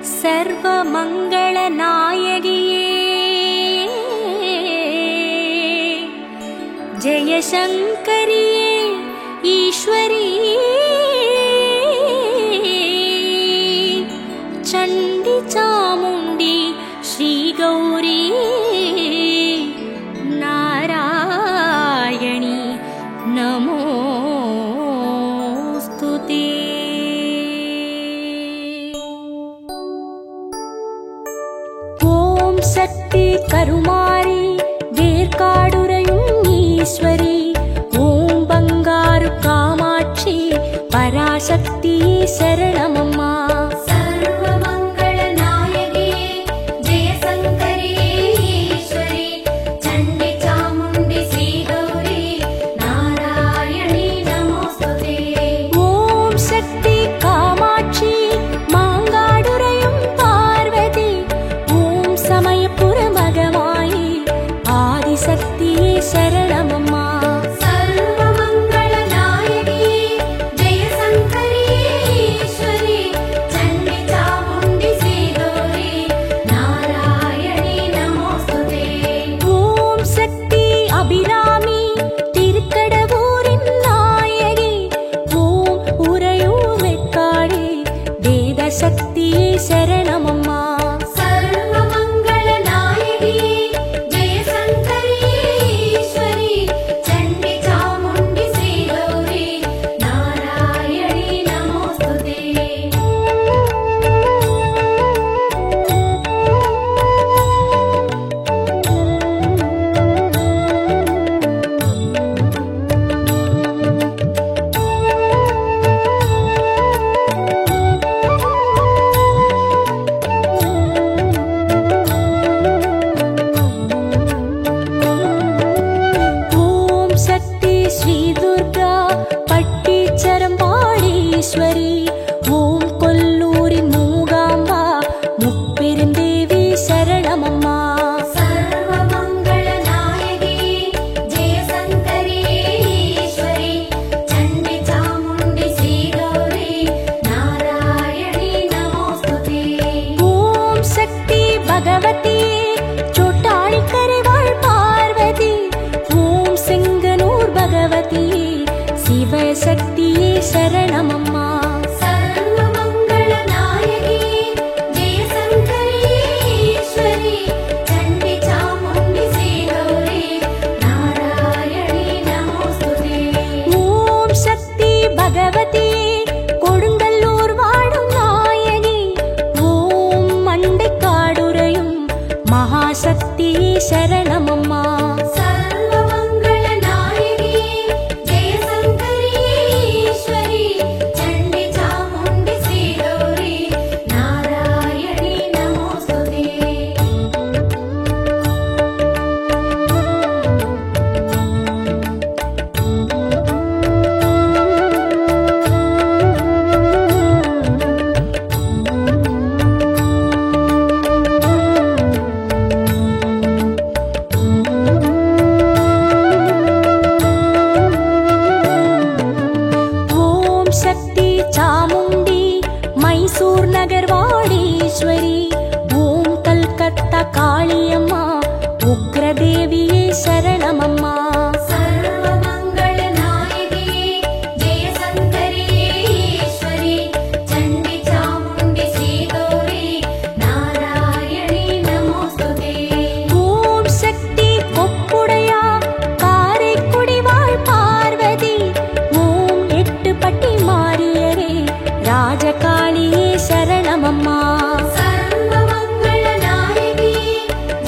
सर्वमङ्गलनायगिये जयशङ्करिये ईश्वरी चण्डी चामुण्डी श्रीगौरी नारायणी नमोस्तुते। ओम शक्ति करुमारी वेर्काडुरयुम ईश्वरी ओम बंगारु कामाक्षी पराशक्ति शरणमम्मा। सर्वमंगलनायिके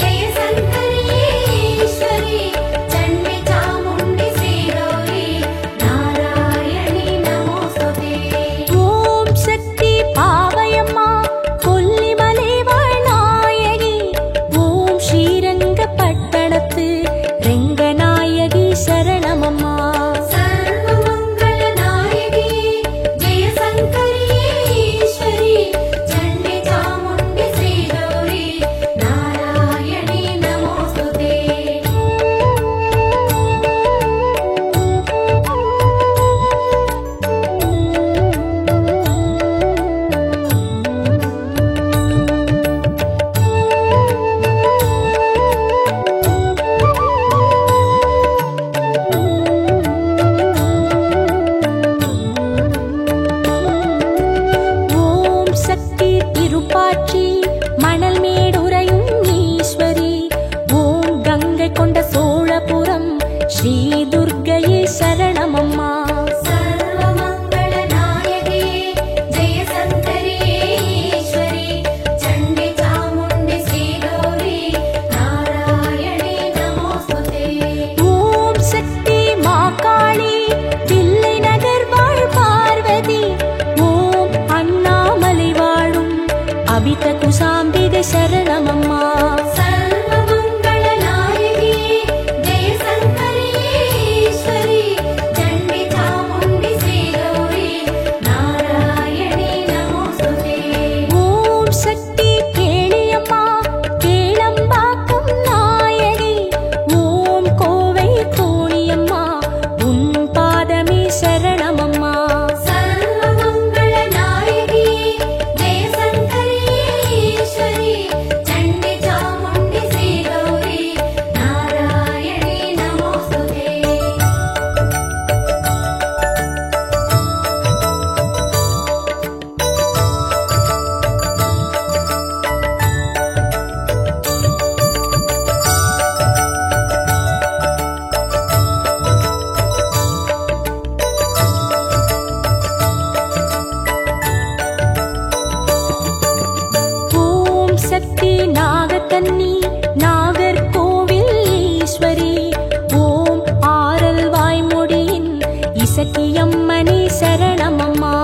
जय शंकरी ईश्वरी चण्डी பாற்றி மணல் மேடுரையும் ஈஸ்வரி ஓம் கங்கை கொண்ட சோழபுரம் ஸ்ரீ துர்க்கையே சரணமம்மா. குசாம்பிகை சரணமம்மா. சர்வமங்கள நாயகி ஜெய சங்கரியே ஈஸ்வரி சண்டி சாமுண்டி ஸ்ரீகௌரி நாராயணி நமோஸ்துதே. ஓம் சக்தி கேளியம்மா கேளம்பாக்கம் நாயகி ஓம் கோவை கோணியம்மா உன் பாதமே சரணமம்மா. சக்தி நாகக்கன்னி நாகர்கோவில் ஈஸ்வரி ஓம் ஆரல் வாய்மொழியின் இசக்கியம்மனே சரணமம்மா.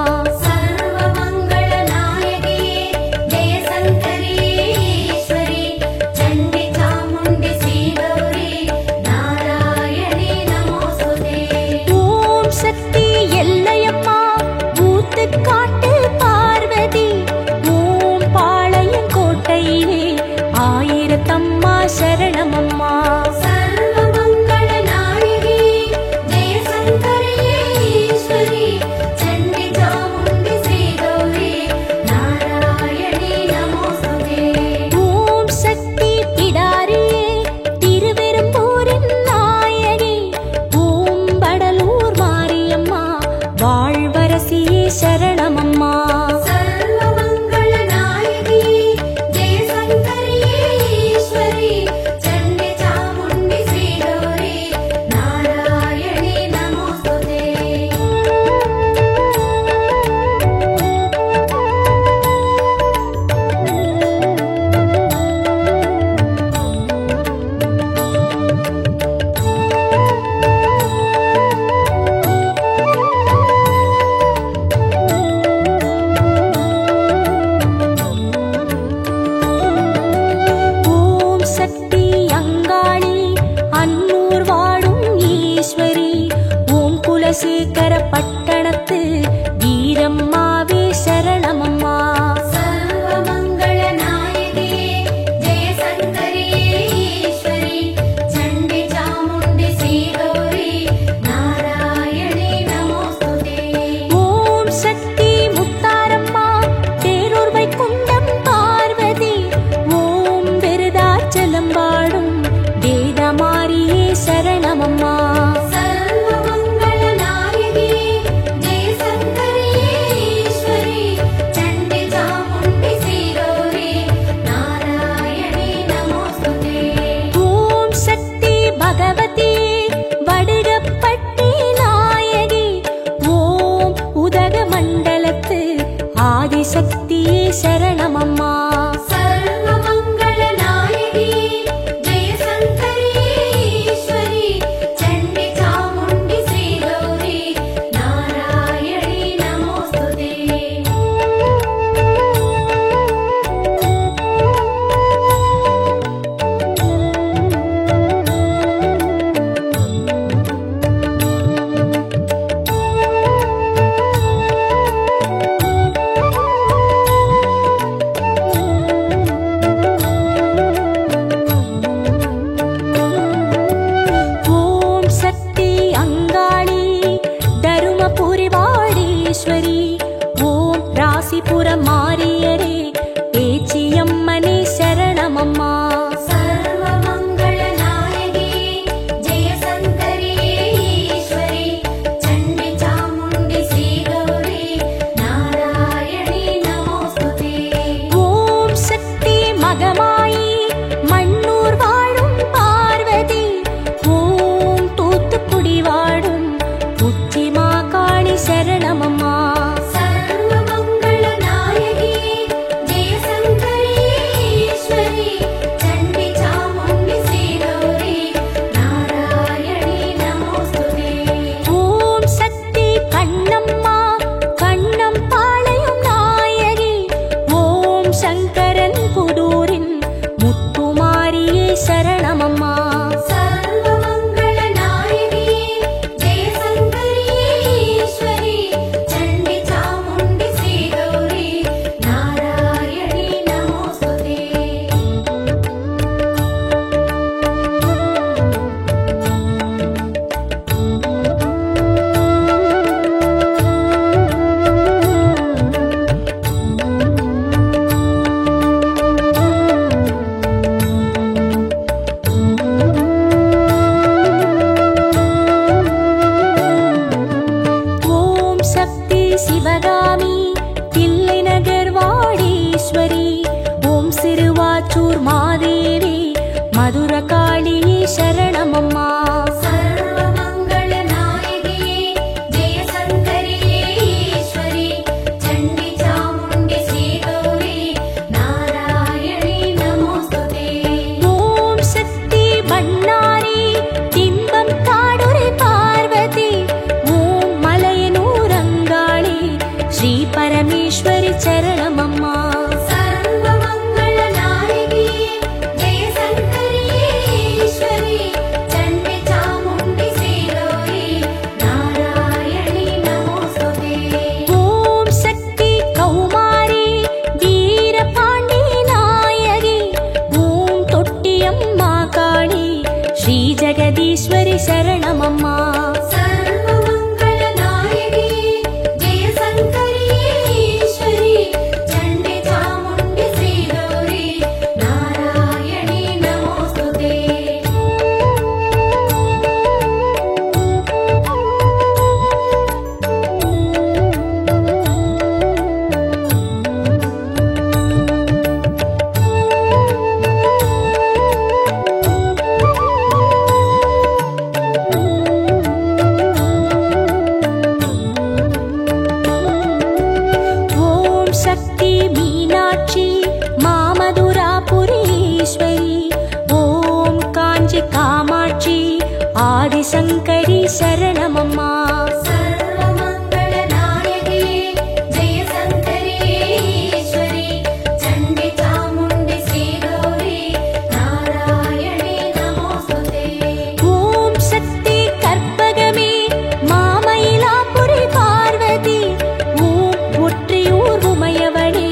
சர்வமங்கள நாயகி ஜெய சங்கரியே ஈஸ்வரி சண்டி சாமுண்டி ஸ்ரீகௌரி நாராயணி நமோஸ்துதே. ஓம் சக்தி எல்லையம்மா ஊத்துக்காட்டு பார்வதி ஓம் பாளையம் கோட்டையிலே ஆயிரத்தம்மா சரணமம்மா. சர்வமங்கள நாயகி ஜெய சங்கரியே ஈஸ்வரி சண்டி சாமுண்டி ஸ்ரீகௌரி நாராயணி நமோஸ்துதே. ஓம் சக்தி பிடாரியே திருவெரும்பூரின் நாயகி ஓம் வடலூர் மாரியம்மா வாழ்வரசியே சரணமம்மா. சர்வமங்கள நாயகி ஜெய சங்கரியே ஈஸ்வரி சண்டி சாமுண்டி ஸ்ரீகௌரி நாராயணி நமோஸ்துதே. ஓம் சக்தி அங்காளி அன்னூர் வாழும் ஈஸ்வரி ஓம் குலசேகர பட்டணத்து வீரம்மாவே சரணமம்மா. சர்வமங்கள நாயகி ஜெய சங்கரியே ஈஸ்வரி சண்டி சாமுண்டி ஸ்ரீகௌரி நாராயணி நமோஸ்துதே. ஓம் சக்தி முத்தாரம்மா பேரூர் வைகுண்டம் பார்வதி ஓம் விருதாச்சலம் வாழும் வேதமாரியே சரணமம்மா. சர்வமங்கள நாயகி ஜெய சங்கரியே ஈஸ்வரி சண்டி சாமுண்டி ஸ்ரீகௌரி நாராயணி நமோஸ்துதே. ஓம் சக்தி பகவதியே வடுகப்பட்டி நாயகி ஓம் உதக மண்டலத்து ஆதிசக்தியே சரணமம்மா. சர்வமங்கள நாயகி ஜெய சங்கரியே ஈஸ்வரி சண்டி சாமுண்டி ஸ்ரீகௌரி நாராயணி நமோஸ்துதே. ஓம் சக்தி அங்காளி தருமபுரி வாடீஸ்வரி ஓம் ராசிபுரம் மாரியரே பேச்சியம்மனே சரணமம்மா. சர்வமங்கள நாயகி ஜெய சங்கரியே ஈஸ்வரி சண்டி சாமுண்டி ஸ்ரீகௌரி நாராயணி நமோஸ்துதே. ஓம் சிவகாமி தில்லை நகர் வாடீஸ்வரி ஓம் சிறுவாச்சூர் மாதேவி மதுர காளியே சரணமம்மா சர்வமங்கள நாயகியே ஜெயசங்கரியே ஈஸ்வரி சண்டி சாமுண்டி ஸ்ரீகௌரி நாராயணி நமோஸ்துதே ஓம் சக்தி பண்ணாரி திம்பம் காடுரை பார்வதி ஓம் மலையனூர் அங்காளி ஸ்ரீ பரமேஸ்வரி சரணமம்மா சர்வமங்கள நாயகியே ஜெயசங்கரியே ஈஸ்வரி சண்டி சாமுண்டி ஸ்ரீகௌரி நாராயணி நமோஸ்துதே ஓம் சக்தி கௌமாரி வீரபாண்டி நாயகி ஓம் தொட்டியம்மா காளி ஸ்ரீ ஜெகதீஸ்வரி சரணமம்மா சர்வமங்கள நாயகியே ஜெயசங்கரியே ஈஸ்வரி சண்டி சாமுண்டி ஸ்ரீகௌரி நாராயணி நமோஸ்துதே ஓம் சக்தி மீனாட்சி மாமதுராபுரீஸ்வரி ஓம் காஞ்சி காமாட்சி ஆதிசங்கரி சரணமம்மா சர்வமங்கள நாயகியே ஜெயசங்கரியே ஈஸ்வரி சண்டி சாமுண்டி ஸ்ரீகௌரி நாராயணி நமோஸ்துதே ஓம் சக்தி கற்பகமே மாமயிலாபுரி பார்வதி ஓம் ஒற்றியூர் உமையவளே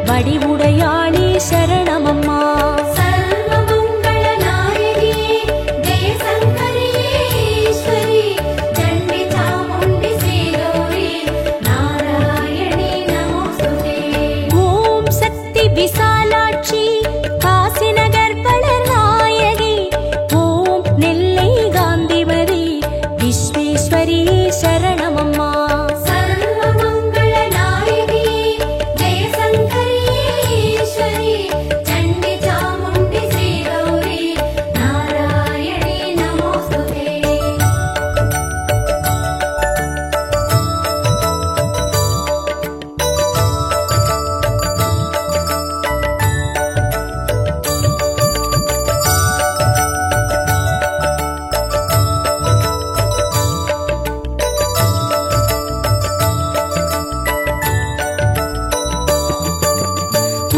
வடிவுடையாளே சரணமம்மா சர்வமங்கள நாயகியே ஜெயசங்கரியே ஈஸ்வரி சண்டி சாமுண்டி ஸ்ரீகௌரி நாராயணி நமோஸ்துதே ஓம் சக்தி விசாலாட்சி காசிநகர் வளர் நாயகி ஓம் நெல்லை காந்திமதி விஸ்வேஸ்வரியே சரணமம்மா சர்வமங்கள நாயகியே ஜெயசங்கரியே ஈஸ்வரி சண்டி சாமுண்டி ஸ்ரீகௌரி நாராயணி நமோஸ்துதே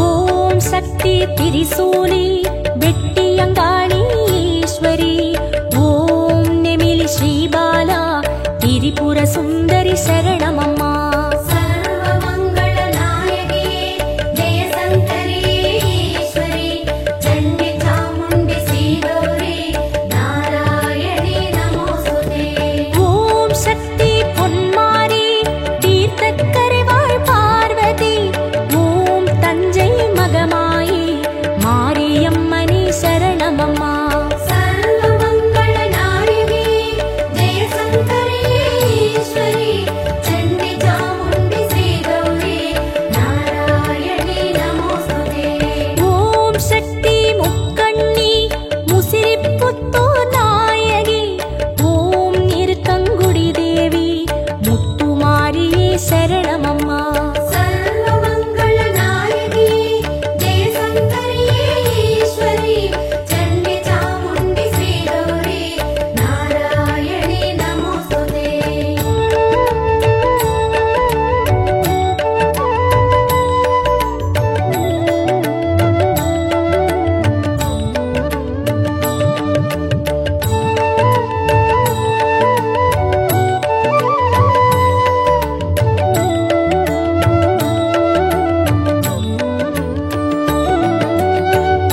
ஓம் சக்தி திரிசூலி வெட்டியங்காளி ஈஸ்வரி ஓம் நெமிலி ஸ்ரீபாலா திரிபுர சுந்தரி சரணமம்மா சர்வமங்கள நாயகியே ஜெயசங்கரியே ஈஸ்வரி சண்டி சாமுண்டி ஸ்ரீகௌரி நாராயணி நமோஸ்துதே ஓம் சக்தி பொன்மாரி தீர்த்தக்கரைவாழ் பார்வதி ஓம் தஞ்சை மகமாயி மாரியம்மனே சரணமம்மா சர்வமங்கள நாயகியே ஜெயசங்கரியே ஈஸ்வரி சண்டி சாமுண்டி ஸ்ரீகௌரி நாராயணி நமோஸ்துதே ஓம் சக்தி முக்கண்ணி முசிறிப்புத்தூர் நாயகி ஓம் நிறுத்தங்குடி தேவி முத்துமாரியே சரணமம்மா சர்வமங்கள நாயகியே ஜெயசங்கரியே ஈஸ்வரி சண்டி சாமுண்டி ஸ்ரீகௌரி நாராயணி நமோஸ்துதே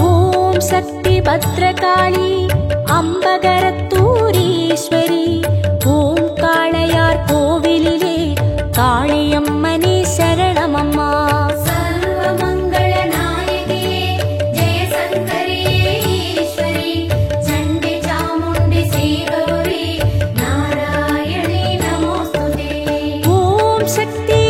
ஓம் சக்தி பத்ரகாளி அம்பகரத்தூரீஸ்வரி ஓம் காளையார் கோவிலிலே காளியம்மனே சரணமம்மா சர்வமங்கள நாயகியே ஜெயசங்கரியே ஈஸ்வரி சண்டி சாமுண்டி ஸ்ரீகௌரி நாராயணி நமோஸ்துதே ஓம் சக்தி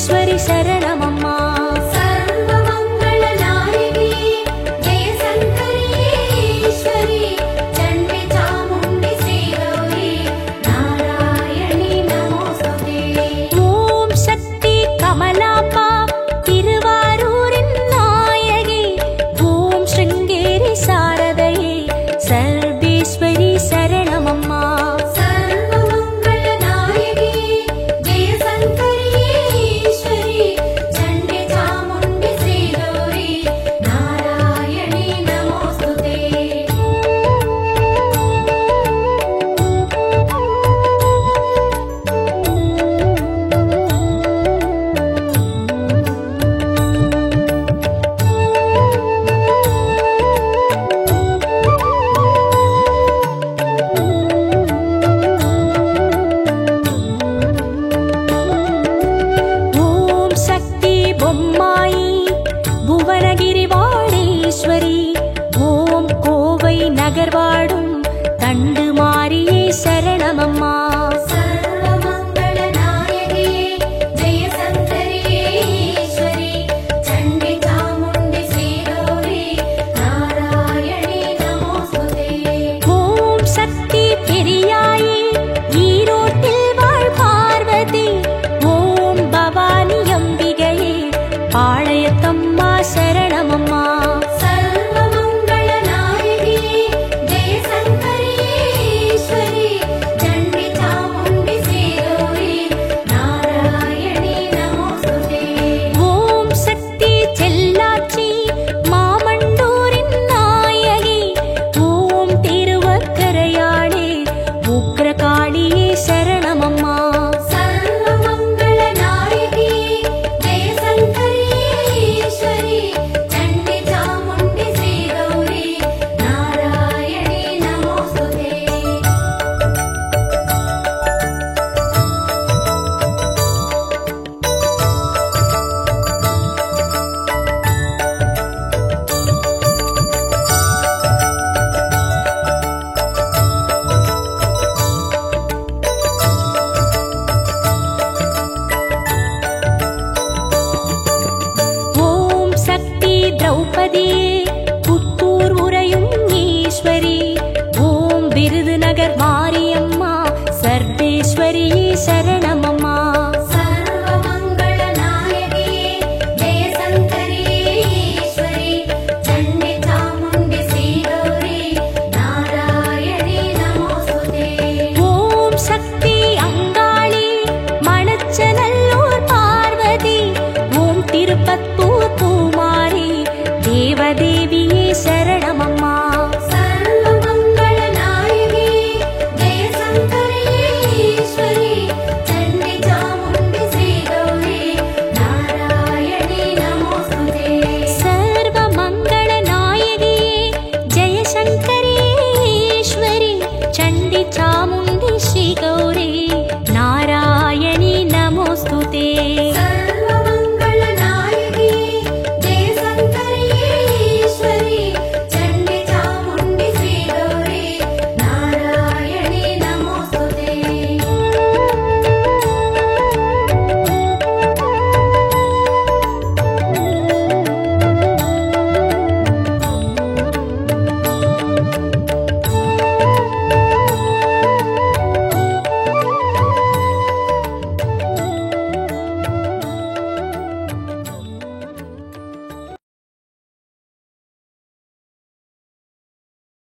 சர்வேஸ்வரி சரணமம்மா. சர்வமங்கள நாயகியே ஜெய சங்கரியே ஈஸ்வரி சண்டி சாமுண்டி ஸ்ரீகௌரி நாராயணி நமோஸ்துதே. ஓம் சக்தி கமலாப்பா திருவாரூரின் நாயகி. ஓம் ஸ்ருங்கேரி சாரதையே சர்வேஸ்வரி சரணமம்மா. சர்வமங்கள நாயகியே ஜெய சங்கரியே ஈஸ்வரி சண்டி சாமுண்டி ஸ்ரீகௌரி நாராயணி நமோஸ்துதே. ஓம் சக்தி பொம்மாயி புவனகிரி வாடீஸ்வரி. ஓம் கோவை நகர்வாடும்